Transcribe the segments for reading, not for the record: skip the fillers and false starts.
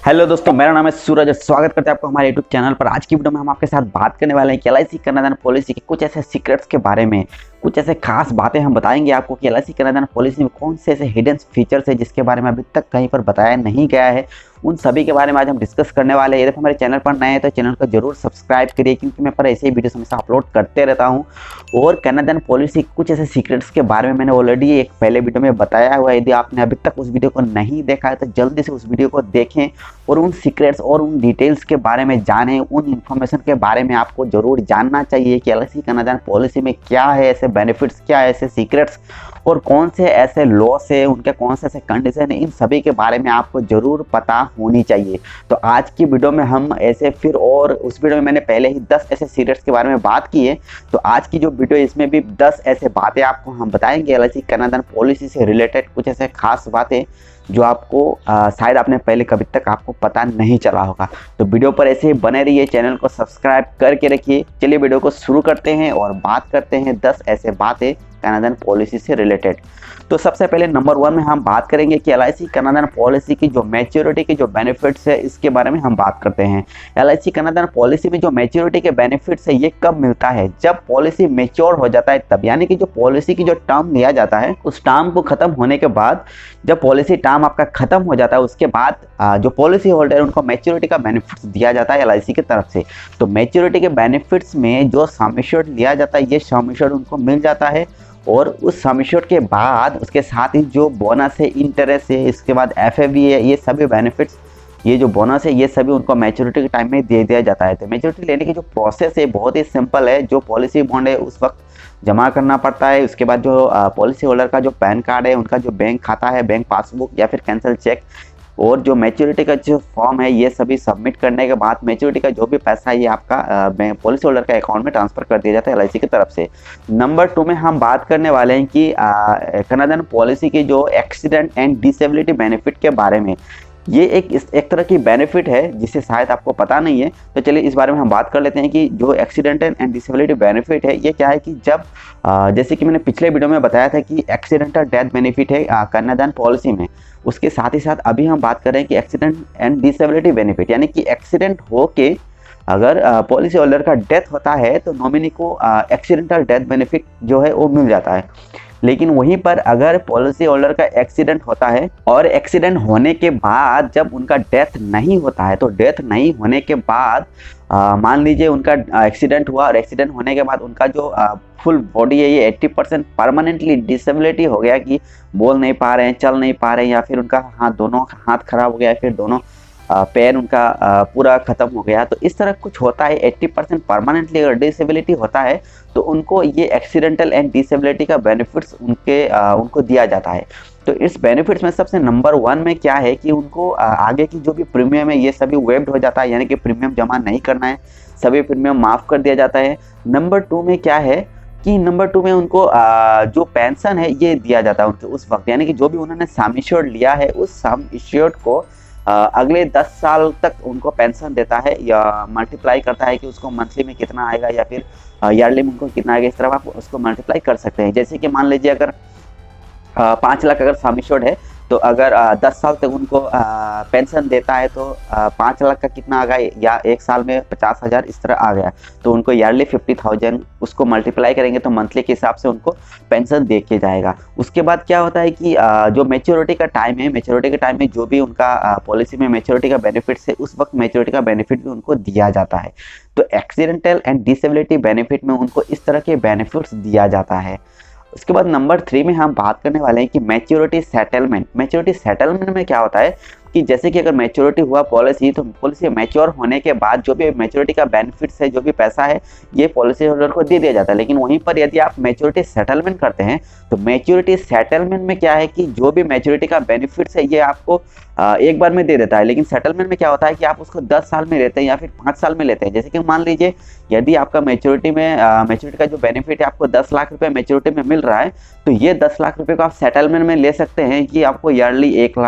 Hello दोस्तों, मेरा नाम है सूरज और स्वागत करते हैं आपको हमारे यूट्यूब चैनल पर। आज की वीडियो में हम आपके साथ बात करने वाले हैं कि एलआईसी कन्यादान पॉलिसी के कुछ ऐसे सीक्रेट्स के बारे में, कुछ ऐसे खास बातें हम बताएंगे आपको कि एलआईसी कन्यादान पॉलिसी में कौन से ऐसे हिडन फीचर्स है जिसके बारे में अभी तक कहीं पर बताया नहीं गया है। उन सभी के बारे में आज हम डिस्कस करने वाले हैं। यदि हमारे चैनल पर नए हैं तो चैनल को जरूर सब्सक्राइब करिए, क्योंकि मैं पर ऐसे ही वीडियो हमेशा अपलोड करते रहता हूँ। और कन्यादान पॉलिसी कुछ ऐसे सीक्रेट्स के बारे में मैंने ऑलरेडी एक पहले वीडियो में बताया हुआ है। यदि आपने अभी तक उस वीडियो को नहीं देखा है तो जल्दी से उस वीडियो को देखें और उन सीक्रेट्स और उन डिटेल्स के बारे में जानें। उन इन्फॉर्मेशन के बारे में आपको जरूर जानना चाहिए कि एलआईसी कन्यादान पॉलिसी में क्या है, ऐसे बेनिफिट्स क्या है, ऐसे सीक्रेट्स और कौन से ऐसे लॉस है, उनके कौन से ऐसे कंडीशन है, इन सभी के बारे में आपको जरूर पता होनी चाहिए। तो आज की वीडियो में हम ऐसे फिर, और उस वीडियो में मैंने पहले ही 10 ऐसे सीक्रेट्स के बारे में बात की है, तो आज की जो वीडियो इसमें भी 10 ऐसे बातें आपको हम बताएंगे एलआईसी कन्यादान पॉलिसी से रिलेटेड, कुछ ऐसे खास बातें जो आपको शायद आपने पहले कभी तक आपको पता नहीं चला होगा। तो वीडियो पर ऐसे ही बने रहिए, चैनल को सब्सक्राइब करके रखिए। चलिए वीडियो को शुरू करते हैं और बात करते हैं 10 ऐसे बातें कन्यादान पॉलिसी से रिलेटेड। तो सबसे पहले नंबर 1 में हम बात करेंगे कि एलआईसी कन्यादान पॉलिसी की जो मैच्योरिटी के जो बेनिफिट्स है, इसके बारे में हम बात करते हैं। एलआईसी कन्यादान पॉलिसी में जो मैच्योरिटी के बेनिफिट्स है ये कब मिलता है? जब पॉलिसी मैच्योर हो जाता है तब, यानी कि जो पॉलिसी की जो टर्म लिया जाता है उस टर्म को खत्म होने के बाद, जब पॉलिसी टर्म आपका खत्म हो जाता है उसके बाद जो पॉलिसी होल्डर है उनको मैच्योरिटी का बेनिफिट्स दिया जाता है एलआईसी की तरफ से। तो मैच्योरिटी के बेनिफिट्स में जो सम एश्योर्ड लिया जाता है ये सम एश्योर्ड उनको मिल जाता है, और उस सम एश्योर्ड के बाद उसके साथ ही जो बोनस है, इंटरेस्ट है, इसके बाद एफएवी है, ये सभी बेनिफिट्स, ये जो बोनस है ये सभी उनको मैच्योरिटी के टाइम में दे दिया जाता है। तो मैच्योरिटी लेने की जो प्रोसेस है बहुत ही सिंपल है। जो पॉलिसी बॉन्ड है उस वक्त जमा करना पड़ता है। उसके बाद जो पॉलिसी होल्डर का जो पैन कार्ड है, उनका जो बैंक खाता है, बैंक पासबुक या फिर कैंसिल चेक, और जो मैच्योरिटी का जो फॉर्म है ये सभी सबमिट करने के बाद मैच्योरिटी का जो भी पैसा है ये आपका पॉलिसी होल्डर का अकाउंट में ट्रांसफर कर दिया जाता है एलआईसी की तरफ से। नंबर 2 में हम बात करने वाले हैं कि कन्यादान पॉलिसी की जो एक्सीडेंट एंड डिसेबिलिटी बेनिफिट के बारे में। ये एक तरह की बेनिफिट है जिसे शायद आपको पता नहीं है, तो चलिए इस बारे में हम बात कर लेते हैं कि जो एक्सीडेंटल एंड डिसेबिलिटी बेनिफिट है ये क्या है। कि जब जैसे कि मैंने पिछले वीडियो में बताया था कि एक्सीडेंटल डेथ बेनिफिट है कन्यादान पॉलिसी में, उसके साथ ही साथ अभी हम बात कर रहे हैं कि एक्सीडेंट एंड डिसेबिलिटी बेनिफिट, यानी कि एक्सीडेंट हो के अगर पॉलिसी होल्डर का डेथ होता है तो नॉमिनी को एक्सीडेंटल डेथ बेनिफिट जो है वो मिल जाता है। लेकिन वहीं पर अगर पॉलिसी होल्डर का एक्सीडेंट होता है और एक्सीडेंट होने के बाद जब उनका डेथ नहीं होता है, तो डेथ नहीं होने के बाद मान लीजिए उनका एक्सीडेंट हुआ और एक्सीडेंट होने के बाद उनका जो फुल बॉडी है ये 80% परमानेंटली डिसेबिलिटी हो गया, कि बोल नहीं पा रहे हैं, चल नहीं पा रहे हैं, या फिर उनका दोनों हाथ खराब हो गया, फिर दोनों पैर उनका पूरा खत्म हो गया, तो इस तरह कुछ होता है 80% परमानेंटली अगर डिसेबिलिटी होता है तो उनको ये एक्सीडेंटल एंड डिसेबिलिटी का बेनिफिट्स उनको दिया जाता है। तो इस बेनिफिट्स में सबसे नंबर 1 में क्या है कि उनको आगे की जो भी प्रीमियम है ये सभी वेव्ड हो जाता है, यानी कि प्रीमियम जमा नहीं करना है, सभी प्रीमियम माफ़ कर दिया जाता है। नंबर 2 में क्या है कि नंबर 2 में उनको जो पेंशन है ये दिया जाता है उनके उस वक्त, यानी कि जो भी उन्होंने सम एश्योर्ड लिया है उस सम एश्योर्ड को अगले 10 साल तक उनको पेंशन देता है, या मल्टीप्लाई करता है कि उसको मंथली में कितना आएगा या फिर ईयरली में उनको कितना आएगा, इस तरह आप उसको मल्टीप्लाई कर सकते हैं। जैसे कि मान लीजिए अगर 5 लाख अगर सम एश्योर्ड है तो अगर 10 साल तक उनको पेंशन देता है तो 5 लाख का कितना आ गया, या एक साल में 50,000 इस तरह आ गया, तो उनको ईयरली 50,000 उसको मल्टीप्लाई करेंगे तो मंथली के हिसाब से उनको पेंशन दे के जाएगा। उसके बाद क्या होता है कि जो मैच्योरिटी का टाइम है, मैच्योरिटी के टाइम में जो भी उनका पॉलिसी में मैच्योरिटी का बेनिफिट्स है उस वक्त मैच्योरिटी का बेनिफिट भी उनको दिया जाता है। तो एक्सीडेंटल एंड डिसेबिलिटी बेनिफिट में उनको इस तरह के बेनिफिट्स दिया जाता है। उसके बाद नंबर 3 में हम बात करने वाले हैं कि मैच्योरिटी सेटलमेंट। मैच्योरिटी सेटलमेंट में क्या होता है कि जैसे कि अगर मैच्योरिटी हुआ पॉलिसी, तो पॉलिसी मैच्योर होने के बाद जो भी मैच्योरिटी का बेनिफिट्स है, जो भी पैसा है, ये पॉलिसी होल्डर को दे दिया जाता है। लेकिन वहीं पर यदि आप मैच्योरिटी सेटलमेंट करते हैं तो मैच्योरिटी सेटलमेंट में क्या है कि जो भी मैच्योरिटी का बेनिफिट्स है ये आपको एक बार में दे देता है। लेकिन सेटलमेंट में क्या होता है कि आप उसको 10 साल में लेते हैं या फिर 5 साल में लेते हैं। जैसे कि मान लीजिए यदि आपका मैच्योरिटी का जो बेनिफिट है आपको 10 लाख रुपए मैच्योरिटी में मिल रहा है, तो ये 10 लाख रुपए को आप सेटलमेंट में ले सकते हैं कि आपको ईयरली 1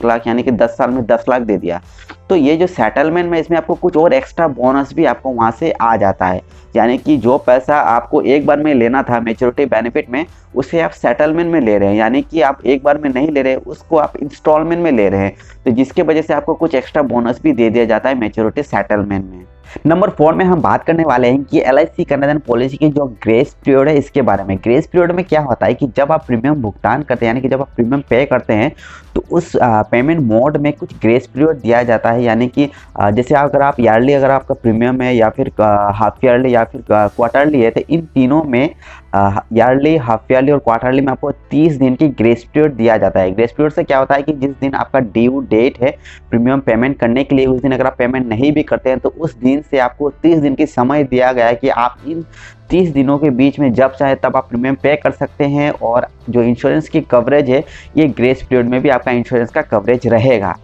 लाख यानी कि 10 साल में 10 लाख दे दिया। तो तो ये जो सेटलमेंट में इसमें आपको कुछ और एक्स्ट्रा बोनस भी आपको वहाँ से आ जाता है, यानी कि जो पैसा आपको एक बार में लेना था मैच्योरिटी बेनिफिट में, उसे आप सेटलमेंट में ले रहे हैं, यानी कि आप एक बार में नहीं ले रहे, उसको आप इंस्टॉलमेंट में ले रहे हैं, तो जिसके वजह से आपको कुछ एक्स्ट्रा बोनस भी दे दिया जाता है मैच्योरिटी सेटलमेंट में। नंबर 4 में हम बात करने वाले हैं कि LIC कन्यादान पॉलिसी की जो ग्रेस पीरियड है इसके बारे में। ग्रेस पीरियड में क्या होता है कि जब आप प्रीमियम भुगतान करते हैं, यानी कि जब आप प्रीमियम पे करते हैं, तो उस पेमेंट मोड में कुछ ग्रेस पीरियड दिया जाता है, यानी कि जैसे अगर आप ईयरली अगर आपका प्रीमियम है या फिर हाफ ईयरली या फिर क्वार्टरली है, तो इन तीनों में ईयरली, हाफ ईयरली और क्वार्टरली में आपको 30 दिन की ग्रेस पीरियड दिया जाता है। ग्रेस पीरियड से क्या होता है कि जिस दिन आपका ड्यू डेट है प्रीमियम पेमेंट करने के लिए, उस दिन अगर आप पेमेंट नहीं भी करते हैं तो उस दिन से आपको 30 दिन की समय दिया गया है कि आप इन 30 दिनों के बीच में जब चाहे तब आप प्रीमियम पे कर सकते हैं, और जो इंश्योरेंस की कवरेज है ये ग्रेस पीरियड में भी आपका इंश्योरेंस का कवरेज रहेगा।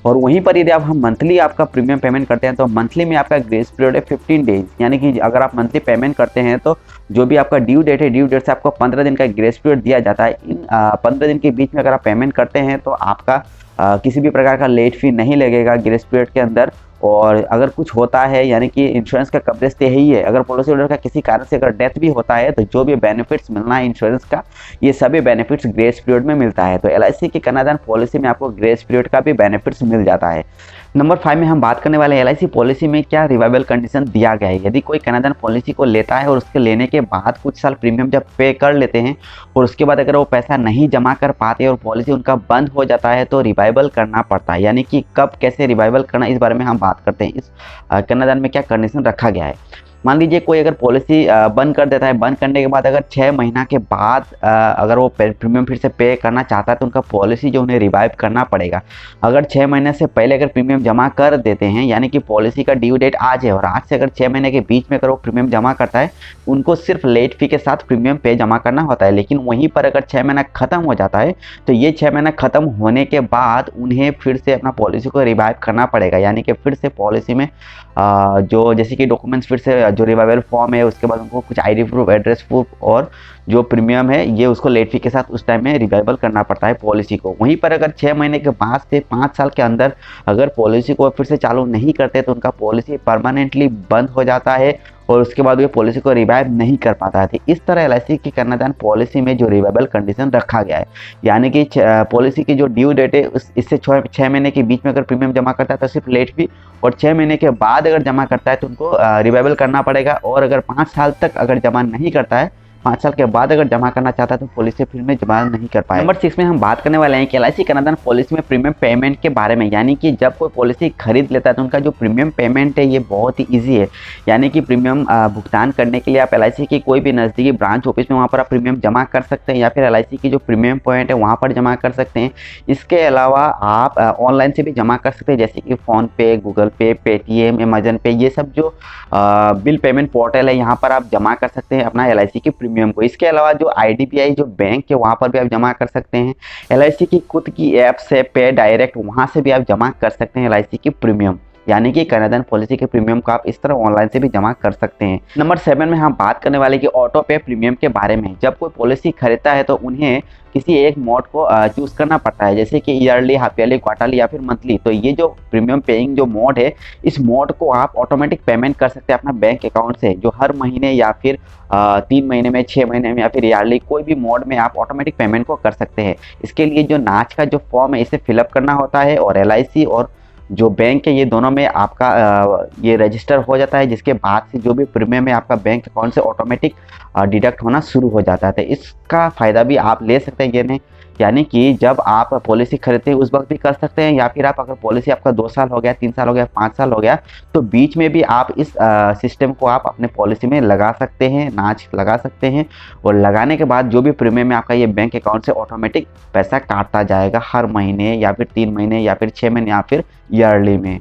और वहीं पर यदि आप हम मंथली आपका प्रीमियम पेमेंट करते हैं तो मंथली में आपका ग्रेस पीरियड है 15 डेज, यानी कि अगर आप मंथली पेमेंट करते हैं तो जो भी आपका ड्यू डेट है, ड्यू डेट से आपको 15 दिन का ग्रेस पीरियड दिया जाता है। इन 15 दिन के बीच में अगर आप पेमेंट करते हैं तो आपका किसी भी प्रकार का लेट फी नहीं लगेगा ग्रेस पीरियड के अंदर। और अगर कुछ होता है, यानी कि इंश्योरेंस का कवरेज तो यही है, अगर पॉलिसी होल्डर का किसी कारण से अगर डेथ भी होता है तो जो भी बेनिफिट्स मिलना है इंश्योरेंस का, ये सभी बेनिफिट्स ग्रेस पीरियड में मिलता है। तो LIC की कन्यादान पॉलिसी में आपको ग्रेस पीरियड का भी बेनिफिट्स मिल जाता है। नंबर 5 में हम बात करने वाले हैं LIC पॉलिसी में क्या रिवाइवल कंडीशन दिया गया है। यदि कोई कन्यादान पॉलिसी को लेता है और उसके लेने के बाद कुछ साल प्रीमियम जब पे कर लेते हैं और उसके बाद अगर वो पैसा नहीं जमा कर पाते और पॉलिसी उनका बंद हो जाता है तो रिवाइवल करना पड़ता है, यानी कि कब कैसे रिवाइवल करना, इस बारे में हम बात करते हैं। इस कन्यादान में क्या कंडीशन रखा गया है। मान लीजिए कोई अगर पॉलिसी बंद कर देता है, बंद करने के बाद अगर 6 महीना के बाद अगर वो प्रीमियम फिर से पे करना चाहता है तो उनका पॉलिसी जो उन्हें रिवाइव करना पड़ेगा। अगर 6 महीने से पहले अगर प्रीमियम जमा कर देते हैं, यानी कि पॉलिसी का ड्यू डेट आज है और आज से अगर 6 महीने के बीच में अगर वो प्रीमियम जमा करता है, उनको सिर्फ लेट फी के साथ प्रीमियम पे जमा करना होता है। लेकिन वहीं पर अगर 6 महीना ख़त्म हो जाता है तो ये 6 महीना ख़त्म होने के बाद उन्हें फिर से अपना पॉलिसी को रिवाइव करना पड़ेगा, यानी कि फिर से पॉलिसी में जो जैसे कि डॉक्यूमेंट्स फिर से जो रिवाइवल फॉर्म है, उसके बाद उनको कुछ ID प्रूफ, एड्रेस प्रूफ और जो प्रीमियम है ये उसको लेट फी के साथ उस टाइम में रिवाइवल करना पड़ता है पॉलिसी को। वहीं पर अगर 6 महीने के बाद से 5 साल के अंदर अगर पॉलिसी को फिर से चालू नहीं करते तो उनका पॉलिसी परमानेंटली बंद हो जाता है और उसके बाद वे पॉलिसी को रिवाइव नहीं कर पाता है। इस तरह LIC की कन्यादान पॉलिसी में जो रिवाइवल कंडीशन रखा गया है, यानी कि पॉलिसी की जो ड्यू डेट है इससे 6 महीने के बीच में अगर प्रीमियम जमा करता है तो सिर्फ लेट फी, और 6 महीने के बाद अगर जमा करता है तो उनको रिवाइवल करना पड़ेगा, और अगर 5 साल तक अगर जमा नहीं करता है, 5 साल के बाद अगर जमा करना चाहता है तो पॉलिसी फिर में जमा नहीं कर पाए। नंबर 6 में हम बात करने वाले हैं कि LIC कन्यादान पॉलिसी में प्रीमियम पेमेंट के बारे में, यानी कि जब कोई पॉलिसी खरीद लेता है तो उनका जो प्रीमियम पेमेंट है ये बहुत ही ईजी है। यानी कि प्रीमियम भुगतान करने के लिए आप LIC की कोई भी नज़दीकी ब्रांच ऑफिस में वहाँ पर आप प्रीमियम जमा कर सकते हैं, या फिर LIC की जो प्रीमियम पॉइंट है वहाँ पर जमा कर सकते हैं। इसके अलावा आप ऑनलाइन से भी जमा कर सकते हैं, जैसे कि फ़ोनपे, गूगल पे, पेटीएम, अमेजन पे, ये सब जो बिल पेमेंट पोर्टल है यहाँ पर आप जमा कर सकते हैं अपना LIC की प्रीमियम को। इसके अलावा जो IDBI जो बैंक है वहाँ पर भी आप जमा कर सकते हैं। LIC की खुद की ऐप से पे डायरेक्ट वहाँ से भी आप जमा कर सकते हैं LIC की प्रीमियम, यानी कि कन्यादान पॉलिसी के प्रीमियम को आप इस तरह ऑनलाइन से भी जमा कर सकते हैं। नंबर 7 में हम बात करने वाले कि ऑटो पे प्रीमियम के बारे में। जब कोई पॉलिसी खरीदता है तो उन्हें किसी एक मोड को चूज़ करना पड़ता है, जैसे कि ईयरली, हाफ ईयरली, क्वार्टरली या फिर मंथली। तो ये जो प्रीमियम पेइंग जो मोड है, इस मोड को आप ऑटोमेटिक पेमेंट कर सकते हैं अपना बैंक अकाउंट से, जो हर महीने या फिर 3 महीने में, 6 महीने में या फिर ईयरली, कोई भी मोड में आप ऑटोमेटिक पेमेंट को कर सकते हैं। इसके लिए जो नाच का जो फॉर्म है इसे फिलअप करना होता है, और LIC और जो बैंक है ये दोनों में आपका ये रजिस्टर हो जाता है, जिसके बाद से जो भी प्रीमियम है आपका बैंक अकाउंट से ऑटोमेटिक डिडक्ट होना शुरू हो जाता है। तो इसका फ़ायदा भी आप ले सकते हैं, यानी कि जब आप पॉलिसी खरीदते हैं उस वक्त भी कर सकते हैं, या फिर आप अगर पॉलिसी आपका 2 साल हो गया, 3 साल हो गया, 5 साल हो गया, तो बीच में भी आप इस सिस्टम को आप अपने पॉलिसी में लगा सकते हैं, नाच लगा सकते हैं, और लगाने के बाद जो भी प्रीमियम है आपका ये बैंक अकाउंट से ऑटोमेटिक पैसा काटता जाएगा हर महीने या फिर 3 महीने या फिर 6 महीने या फिर ईयरली में।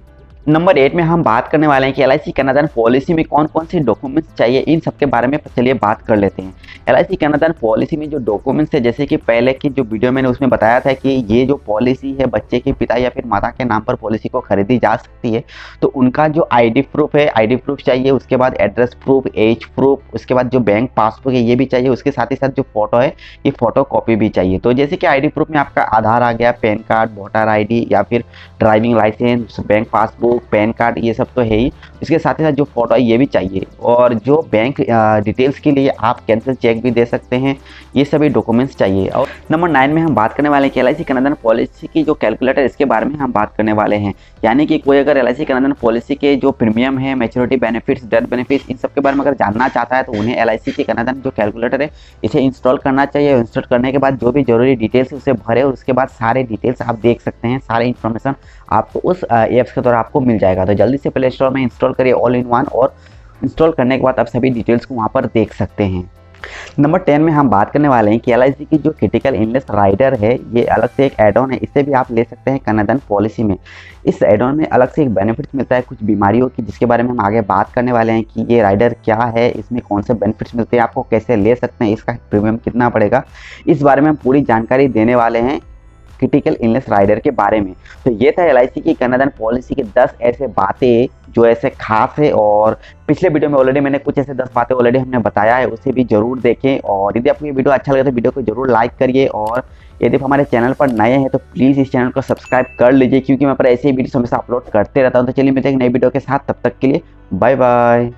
नंबर 8 में हम बात करने वाले हैं कि एलआईसी कन्यादान पॉलिसी में कौन कौन से डॉक्यूमेंट्स चाहिए, इन सब के बारे में चलिए बात कर लेते हैं। एलआईसी कन्यादान पॉलिसी में जो डॉक्यूमेंट्स है, जैसे कि पहले की जो वीडियो मैंने उसमें बताया था कि ये जो पॉलिसी है बच्चे के पिता या फिर माता के नाम पर पॉलिसी को खरीदी जा सकती है, तो उनका जो आईडी प्रूफ है, आईडी प्रूफ चाहिए, उसके बाद एड्रेस प्रूफ, एज प्रूफ, उसके बाद जो बैंक पासबुक है ये भी चाहिए, उसके साथ ही साथ जो फोटो है ये फोटो कॉपी भी चाहिए। तो जैसे कि आईडी प्रूफ में आपका आधार आ गया, पैन कार्ड, वोटर आईडी या फिर driving licence, bank passbook, PAN card, ये सब तो है ही। इसके साथ ही साथ जो फोटो है ये भी चाहिए, और जो बैंक डिटेल्स के लिए आप कैंसिल चेक भी दे सकते हैं, ये सभी डॉक्यूमेंट्स चाहिए। और नंबर 9 में हम बात करने वाले हैं कि एलआईसी कन्यादान पॉलिसी की जो कैलकुलेटर, इसके बारे में हम बात करने वाले हैं। यानी कि कोई अगर एलआईसी कन्यादान पॉलिसी के जो प्रीमियम है, मैच्योरिटी बेनिफिट्स, डेथ बेनिफिट्स, इन सब के बारे में अगर जानना चाहता है तो उन्हें एलआईसी के कन्यादान जो कैलकुलेटर है इसे इंस्टॉल करना चाहिए। इंस्टॉल करने के बाद जो भी जरूरी डिटेल्स उसे भरे और उसके बाद सारे डिटेल्स आप देख सकते हैं, सारे इन्फॉर्मेशन आपको उस ऐप्स के द्वारा आपको मिल जाएगा। तो जल्दी से प्ले स्टोर में इंस्टॉल करिए ऑल इन वन, और इंस्टॉल करने के बाद आप सभी डिटेल्स को वहाँ पर देख सकते हैं। नंबर 10 में हम बात करने वाले हैं कि एलआईसी की जो क्रिटिकल इलनेस राइडर है, ये अलग से एक एड ऑन है, इससे भी आप ले सकते हैं कन्यादान पॉलिसी में। इस एड ऑन में अलग से एक बेनिफिट्स मिलता है कुछ बीमारियों की, जिसके बारे में हम आगे बात करने वाले हैं कि ये राइडर क्या है, इसमें कौन से बेनिफिट्स मिलते हैं, आपको कैसे ले सकते हैं, इसका प्रीमियम कितना पड़ेगा, इस बारे में हम पूरी जानकारी देने वाले हैं क्रिटिकल इलनेस राइडर के बारे में। तो ये था एलआईसी की कन्यादान पॉलिसी के 10 ऐसे बातें जो ऐसे खास है, और पिछले वीडियो में ऑलरेडी मैंने कुछ ऐसे 10 बातें ऑलरेडी हमने बताया है, उसे भी जरूर देखें। और यदि आपको ये वीडियो अच्छा लगे तो वीडियो को जरूर लाइक करिए, और यदि आप हमारे चैनल पर नए हैं तो प्लीज़ इस चैनल को सब्सक्राइब कर लीजिए, क्योंकि मैं पर ऐसे ही वीडियो हमेशा अपलोड करते रहता हूँ। तो चलिए मिलते हैं एक नई वीडियो के साथ, तब तक के लिए बाय बाय।